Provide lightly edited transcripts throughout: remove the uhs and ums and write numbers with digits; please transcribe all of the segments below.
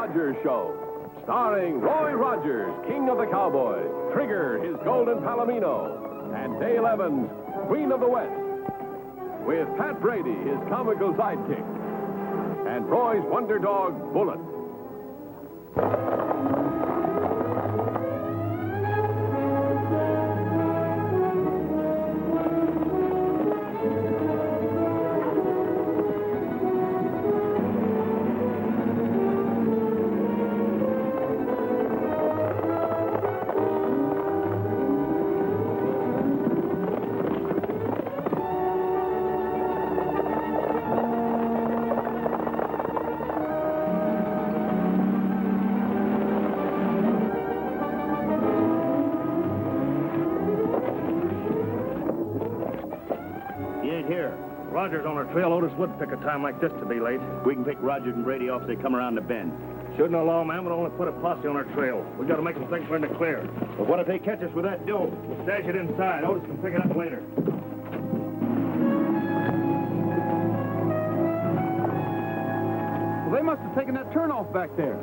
Rogers Show. Starring Roy Rogers, King of the Cowboys, Trigger, his golden palomino, and Dale Evans, Queen of the West. With Pat Brady, his comical sidekick, and Roy's wonder dog, Bullet. Rogers on our trail. Otis would pick a time like this to be late. We can pick Rogers and Brady off as they come around the bend. Shouldn't have law, man, but only put a posse on our trail. We got to make them think we're in the clear. But what if they catch us with that dope? We'll stash it inside. Otis can pick it up later. Well, they must have taken that turnoff back there.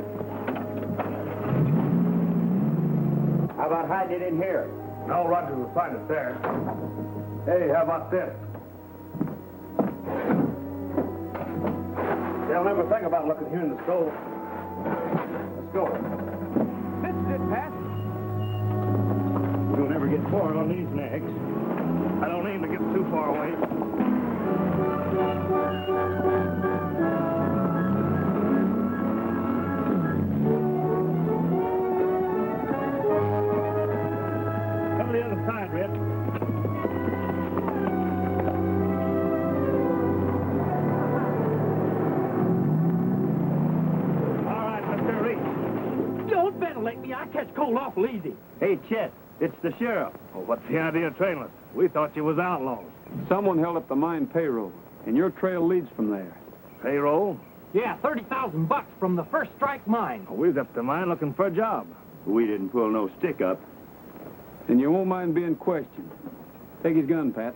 How about hiding it in here? No, Rogers will find us there. Hey, how about this? They'll never think about looking here in the stove. Let's go. This is it, Pat. We'll never get far on these nags. I don't aim to get too far away. Come to the other side, Red. I catch cold awful easy. Hey, Chet, it's the sheriff. Well, what's the idea of trailing us? We thought you was outlaws. Someone held up the mine payroll, and your trail leads from there. Payroll? Yeah, $30,000 from the first strike mine. Well, we was up the mine looking for a job. We didn't pull no stick up. And you won't mind being questioned. Take his gun, Pat.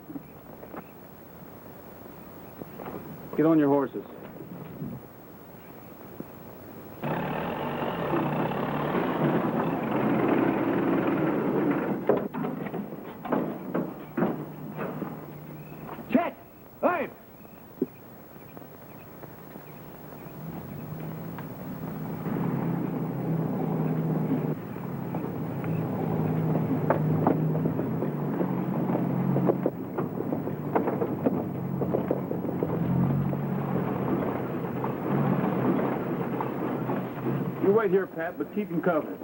Get on your horses. You wait here, Pat, but keep him covered.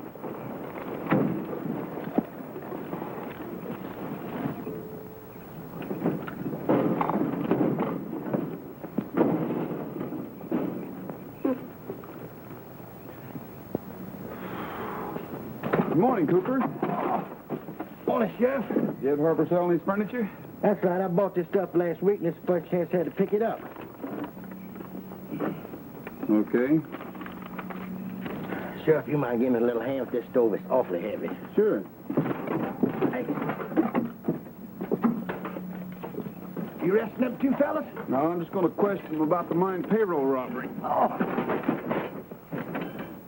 Good morning, Cooper. Morning, Sheriff. Did Harper sell any furniture? That's right. I bought this stuff last week, and this is the first chance I had to pick it up. Okay. Sheriff, you mind giving me a little hand with this stove? It's awfully heavy. Sure. Thanks. You resting up two fellas? No, I'm just going to question them about the mine payroll robbery. Oh.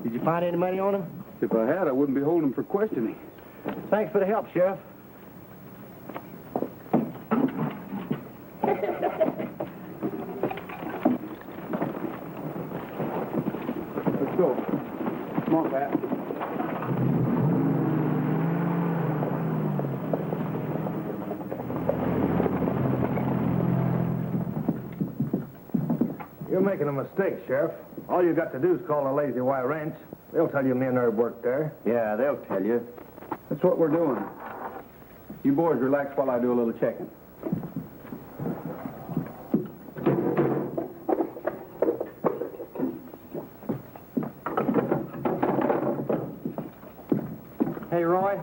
Did you find any money on him? If I had, I wouldn't be holding them for questioning. Thanks for the help, Sheriff. Let's go. Come on, Pat. You're making a mistake, Sheriff. All you got to do is call a Lazy Y Ranch. They'll tell you men there work there. Yeah, they'll tell you. That's what we're doing. You boys relax while I do a little checking. Hey, Roy,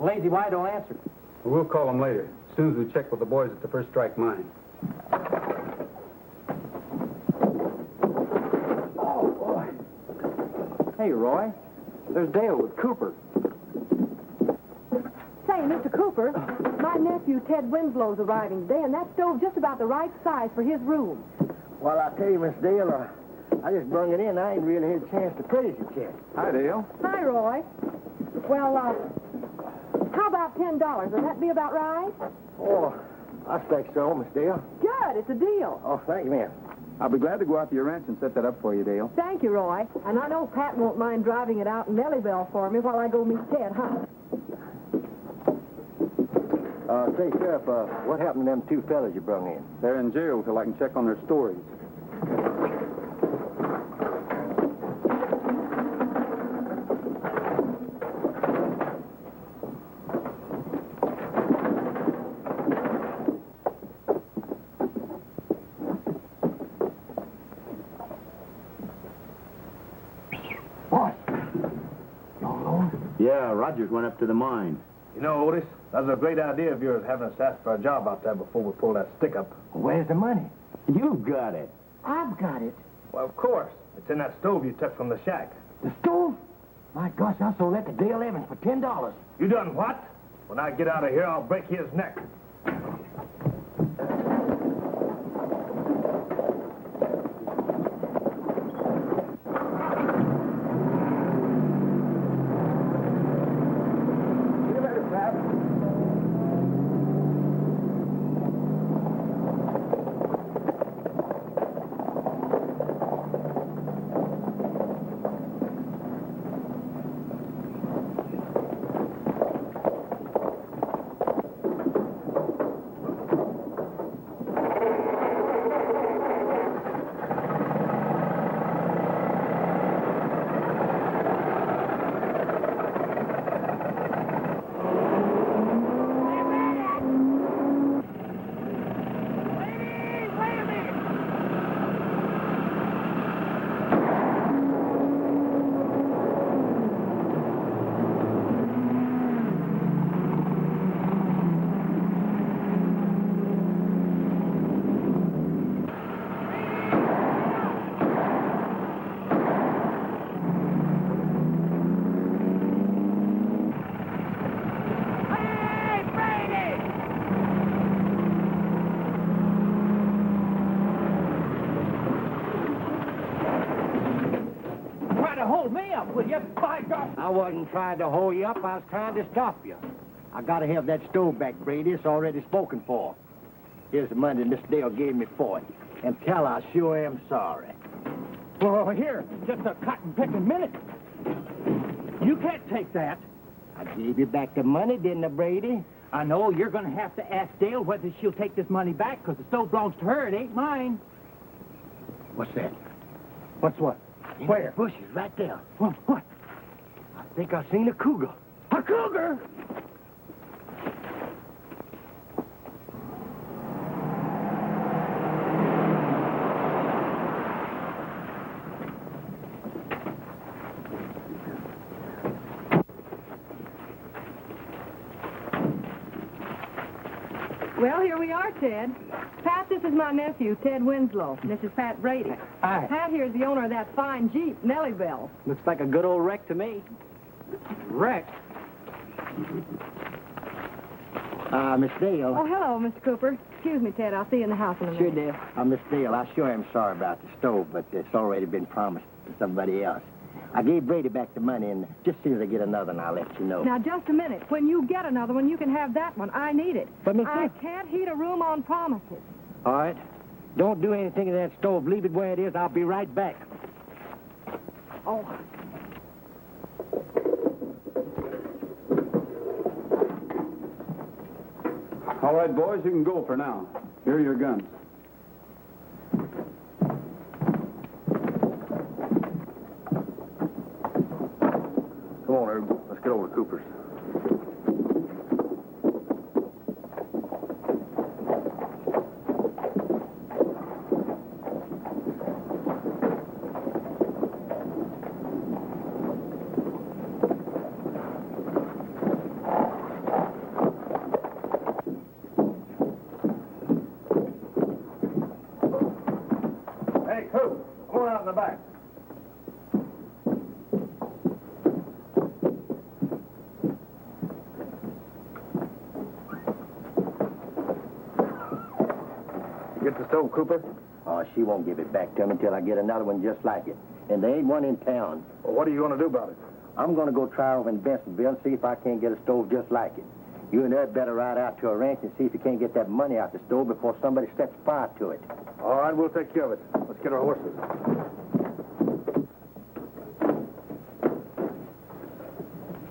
Lazy Y don't answer. We'll call them later, as soon as we check with the boys at the first strike mine. Oh, boy. Hey, Roy, there's Dale with Cooper. Say, Mr. Cooper, my nephew, Ted Winslow's arriving today, and that stove's just about the right size for his room. Well, I tell you, Miss Dale, I just brung it in. I ain't really had a chance to praise you, Chet. Hi, Dale. Hi, Roy. Well, how about $10? Would that be about right? Oh, I expect so, Miss Dale. Good. It's a deal. Oh, thank you, ma'am. I'll be glad to go out to your ranch and set that up for you, Dale. Thank you, Roy. And I know Pat won't mind driving it out in Nellybelle for me while I go meet Ted, huh? Say, Sheriff, what happened to them two fellas you brung in? They're in jail till I can check on their stories. Yeah, Rogers went up to the mine. You know, Otis, that was a great idea of yours having us ask for a job out there before we pull that stick up. Where's the money? You've got it. I've got it. Well, of course. It's in that stove you took from the shack. The stove? My gosh, I sold that to Dale Evans for $10. You done what? When I get out of here, I'll break his neck. I wasn't trying to hold you up. I was trying to stop you. I gotta have that stove back, Brady. It's already spoken for. Here's the money Miss Dale gave me for it. And tell her I sure am sorry. Well, here, just a cotton-picking minute. You can't take that. I gave you back the money, didn't I, Brady? I know you're going to have to ask Dale whether she'll take this money back, because the stove belongs to her. It ain't mine. What's that? What's what? Where? Bushes, right there. What? I think I seen a cougar. A cougar? Well, here we are, Ted. Pat, this is my nephew, Ted Winslow. And this is Pat Brady. Hi. Pat here's the owner of that fine Jeep, Nellybelle. Looks like a good old wreck to me. Wreck? Miss Dale. Oh, hello, Mr. Cooper. Excuse me, Ted. I'll see you in the house in a Sure, minute. Dale. Miss Dale, I sure am sorry about the stove, but it's already been promised to somebody else. I gave Brady back the money, and just as soon as I get another one, I'll let you know. Now, just a minute. When you get another one, you can have that one. I need it. But, Miss I Dale... can't heat a room on promises. All right. Don't do anything to that stove. Leave it where it is. I'll be right back. Oh. All right, boys, you can go for now. Here are your guns. Come on, Herb. Let's get over to Cooper's. Hey, Coop, come on out in the back. You get the stove, Cooper? Oh, she won't give it back to him until I get another one just like it. And there ain't one in town. Well, what are you going to do about it? I'm going to go try over in Bensonville and see if I can't get a stove just like it. You and her better ride out to a ranch and see if you can't get that money out the stove before somebody sets fire to it. All right, we'll take care of it. Let's get our horses.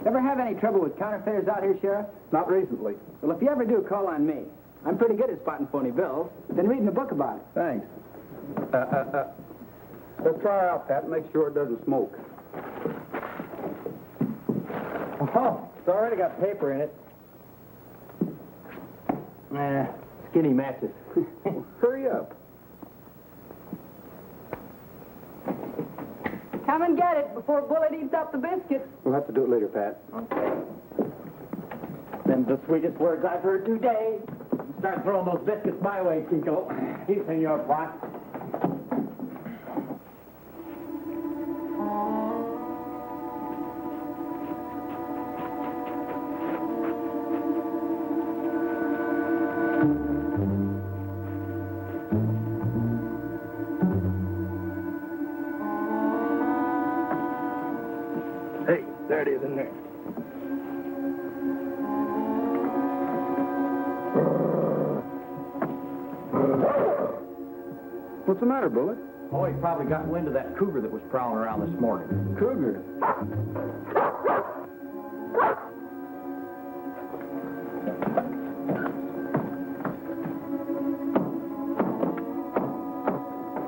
Ever have any trouble with counterfeiters out here, Sheriff? Not recently. Well, if you ever do, call on me. I'm pretty good at spotting phony bills. Been reading a book about it. Thanks. Let's try her out, Pat, and make sure it doesn't smoke. Oh, it's already got paper in it. Skinny matches. Hurry up. Come and get it before Bullet eats up the biscuits. We'll have to do it later, Pat. Them the sweetest words I've heard today. Start throwing those biscuits my way, Chico. He's in your pot. Hey, there it is in there. What's the matter, Bullet? Oh, he probably got wind of that cougar that was prowling around this morning. Cougar.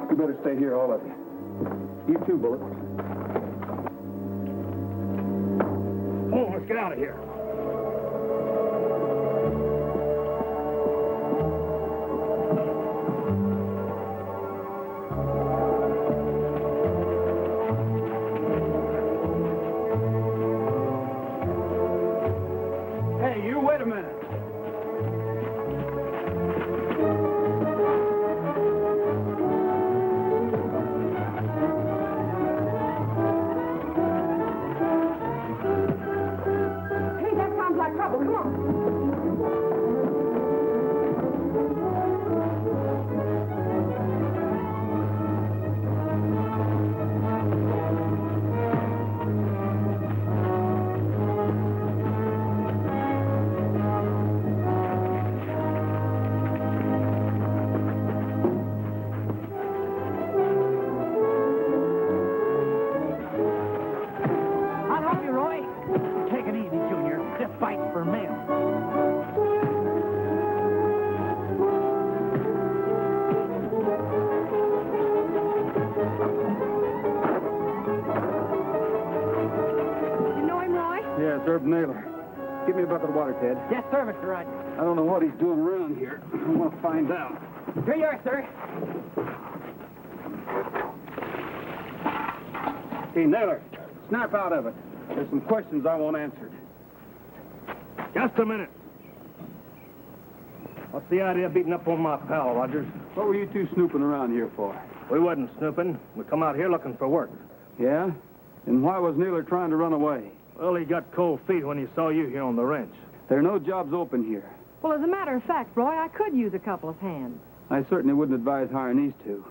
You better stay here, all of you. You too, Bullet. Oh, let's get out of here. Hey, you, wait a minute. Hey, that sounds like trouble. Come on. I'll help you, Roy. Take it easy, Junior. This fight's for men. You know him, Roy? Yeah, it's Herb Naylor. Give me a bucket of water, Ted. Yes, sir, Mr. Rogers. I don't know what he's doing around here. I want to find out. Here you are, sir. Hey, Naylor, snap out of it. There's some questions I want answered. Just a minute. What's the idea of beating up on my pal, Rogers? What were you two snooping around here for? We wasn't snooping. We come out here looking for work. Yeah? And why was Naylor trying to run away? Well, he got cold feet when he saw you here on the ranch. There are no jobs open here. Well, as a matter of fact, Roy, I could use a couple of hands. I certainly wouldn't advise hiring these two.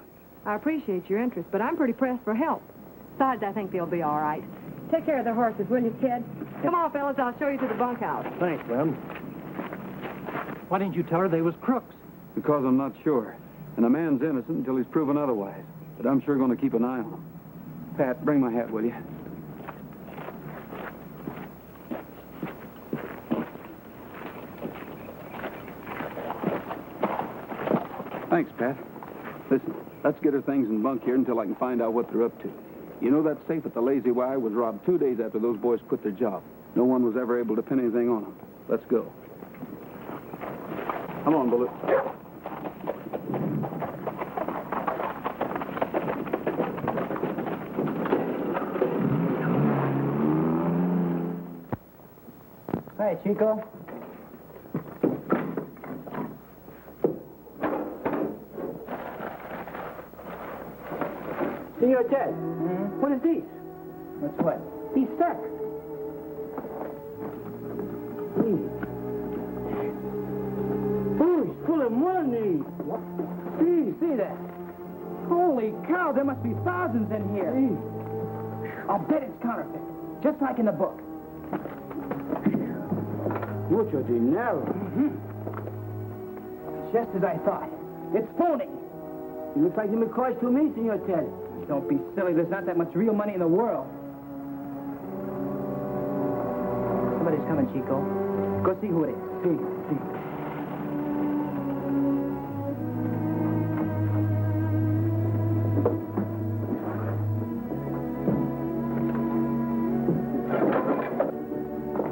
I appreciate your interest, but I'm pretty pressed for help. Besides, I think they'll be all right. Take care of the horses, will you, Ted? Come on, fellas, I'll show you to the bunkhouse. Thanks, Lem. Why didn't you tell her they was crooks? Because I'm not sure. And a man's innocent until he's proven otherwise. But I'm sure going to keep an eye on him. Pat, bring my hat, will you? Thanks, Pat. Listen, let's get her things and bunk here until I can find out what they're up to. You know that safe at the Lazy Y was robbed 2 days after those boys quit their job. No one was ever able to pin anything on them. Let's go. Come on, Bullet. Hi, Chico. Senor Ted, what is this? What's what? These sacks. Oh, he's full of money. What? See that? Holy cow, there must be thousands in here. I'll bet it's counterfeit, just like in the book. Mucho dinero. Just as I thought. It's phony. It looks like the McCoys to me, Senor Ted. Don't be silly. There's not that much real money in the world. Somebody's coming, Chico. Go see who it is. See.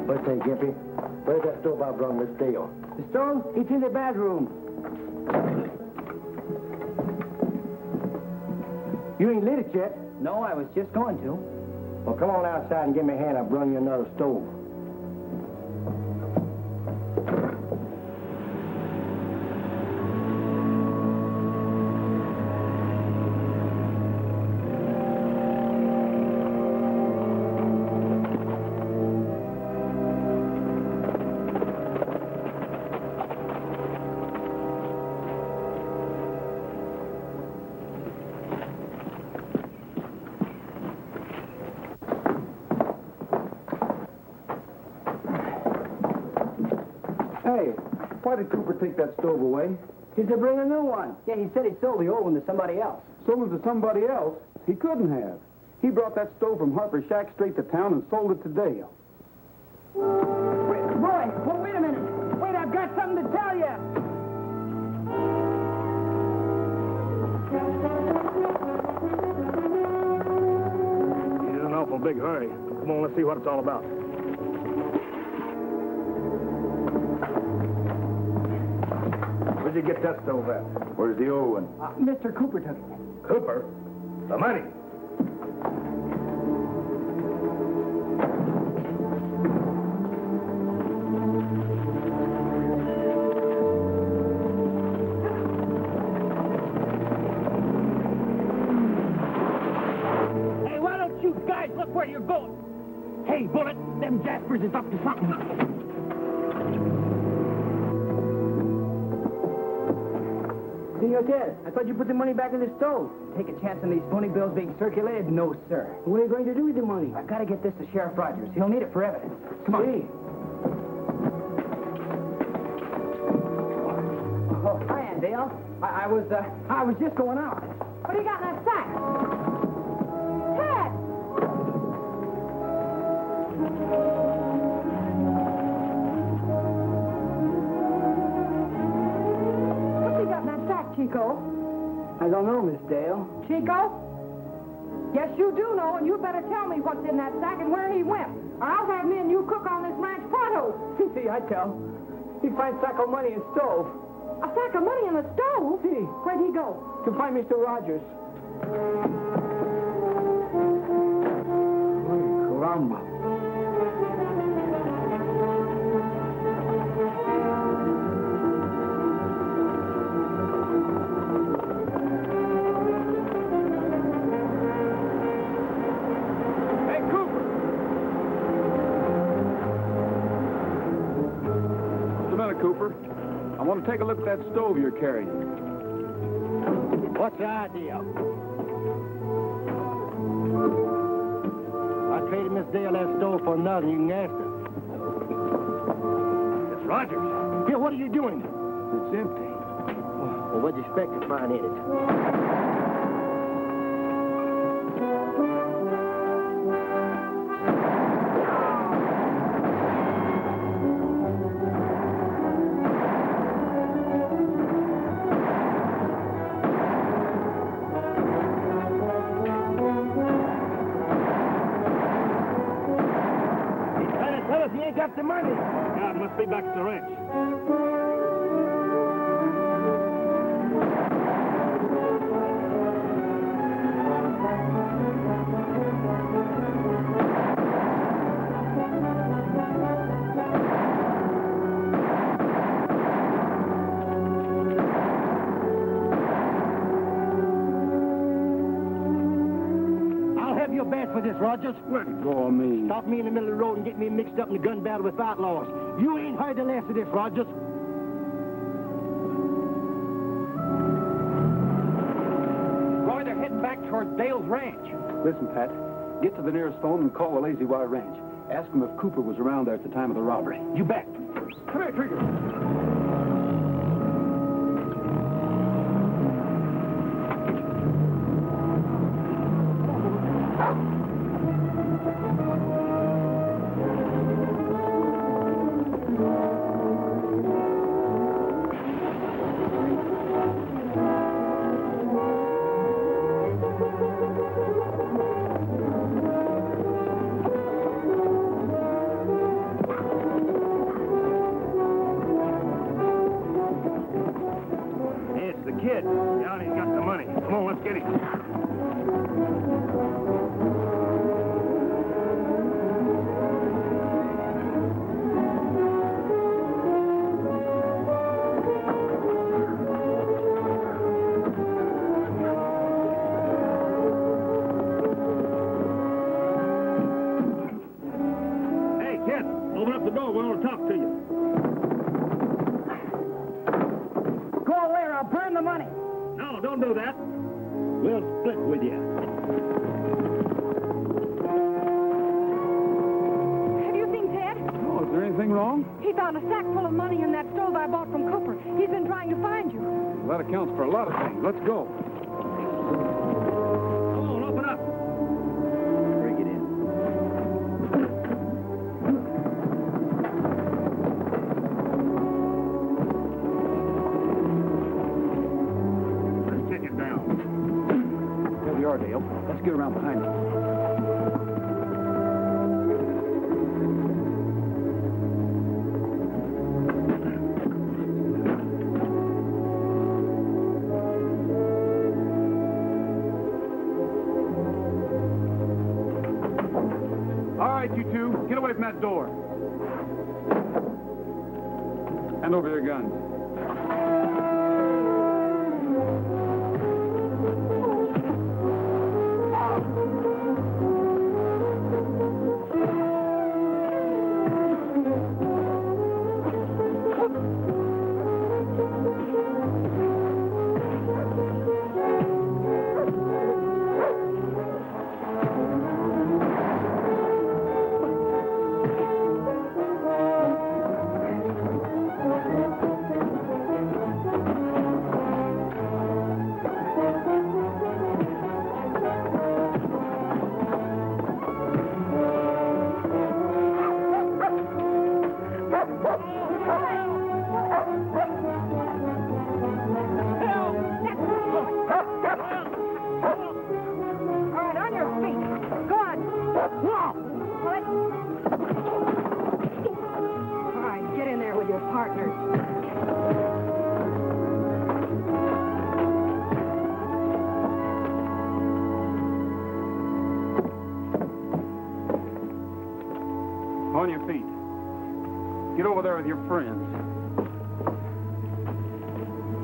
What's that, Gimpy? Where's that stove I brought Miss Dale? The stove? It's in the bedroom. You ain't lit it yet. No, I was just going to. Well, come on outside and give me a hand. I'll bring you another stove. Hey, why did Cooper take that stove away? He's to bring a new one. Yeah, he said he sold the old one to somebody else. Sold it to somebody else? He couldn't have. He brought that stove from Harper's shack straight to town and sold it to Dale. Boy, well, wait a minute. Wait, I've got something to tell you. He's in an awful big hurry. Come on, let's see what it's all about. Where'd you get that stove at? Where's the old one? Mr. Cooper took it. Cooper? The money. Hey, why don't you guys look where you're going? Hey, Bullet, them Jaspers is up to something. Senor Ted, I thought you put the money back in the stove. Take a chance on these phony bills being circulated? No, sir. What are you going to do with the money? I gotta get this to Sheriff Blodgett. He'll need it for evidence. Come on. See. Oh, hi, Aunt Dale. I was just going out. What do you got in that sack? Ted! What's he got in that sack, Chico? I don't know, Miss Dale. Chico? Yes, you do know, and you better tell me what's in that sack and where he went. Or I'll have me and you cook on this ranch pronto. See, I tell. He finds sack of money in stove. A sack of money in the stove? See. Where'd he go? To find Mr. Rogers. Caramba. Hey, Cooper! What's the matter, Cooper? I want to take a look at that stove you're carrying. What's the idea? I traded Miss Dale that stove for another. You can ask her. It's Rogers. Here, what are you doing? It's empty. Well, what do you expect to find in it? He ain't got the money. Yeah, it must be back at the ranch. I'll have your badge for this, Rogers. Let go of me. Stop me in the middle of the road and get me mixed up in a gun battle with outlaws. You ain't heard the last of this, Rogers. towards Dale's ranch. Listen, Pat. Get to the nearest phone and call the Lazy Y Ranch. Ask them if Cooper was around there at the time of the robbery. You bet. Come here, Trigger. That accounts for a lot of things. Let's go. Come on, open up. Bring it in. Let's take it down. There we are, Dale. Let's get around behind you. You two, get away from that door. Hand over your guns. On your feet. Get over there with your friends.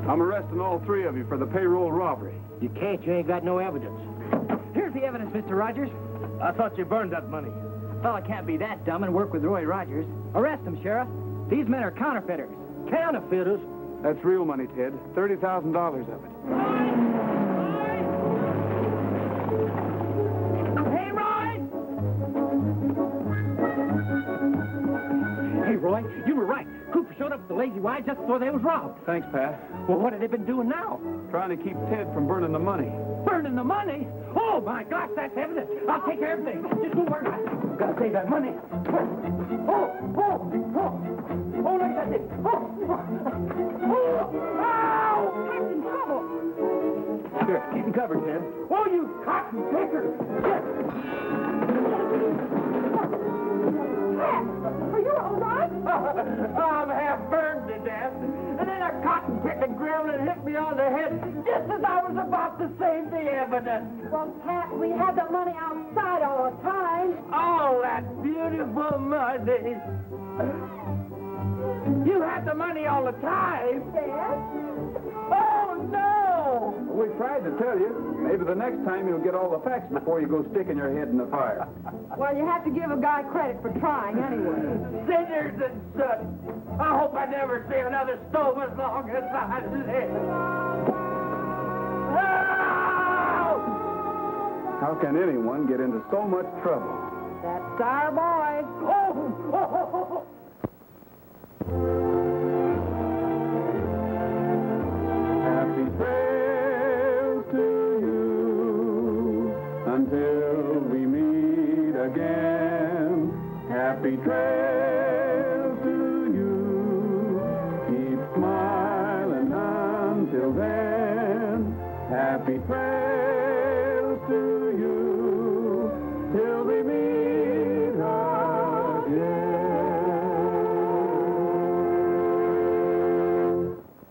I'm arresting all three of you for the payroll robbery. You can't. You ain't got no evidence. Here's the evidence, Mr. Rogers. I thought you burned that money. A fella can't be that dumb and work with Roy Rogers. Arrest them, Sheriff. These men are counterfeiters. Counterfeiters? That's real money, Ted. $30,000 of it. Hey, Roy! Hey, Roy, you were right. Cooper showed up at the Lazy Y just before they was robbed. Thanks, Pat. Well, what have they been doing now? Trying to keep Ted from burning the money. Burning the money? Oh, my gosh, that's evidence. I'll take care of everything. Just go work. I've got to save that money. Oh, look at this. Ow! Pat's in trouble. Here, keep him covered, Ted. Oh, you cotton picker! Pat, are you all right? I'm half burned to death. And then a cotton-picking gremlin hit me on the head just as I was about to save the evidence. Well, Pat, we had the money outside all the time. All that beautiful money. You had the money all the time? Yes? Oh, no! We tried to tell you. Maybe the next time you'll get all the facts before you go sticking your head in the fire. Well, you have to give a guy credit for trying anyway. Sinners and such. I hope I never see another stove as long as I live. Oh! How can anyone get into so much trouble? That's our boy. Oh! Happy trails to you until we meet again. Happy trails to you. Keep smiling until then. Happy trails to you.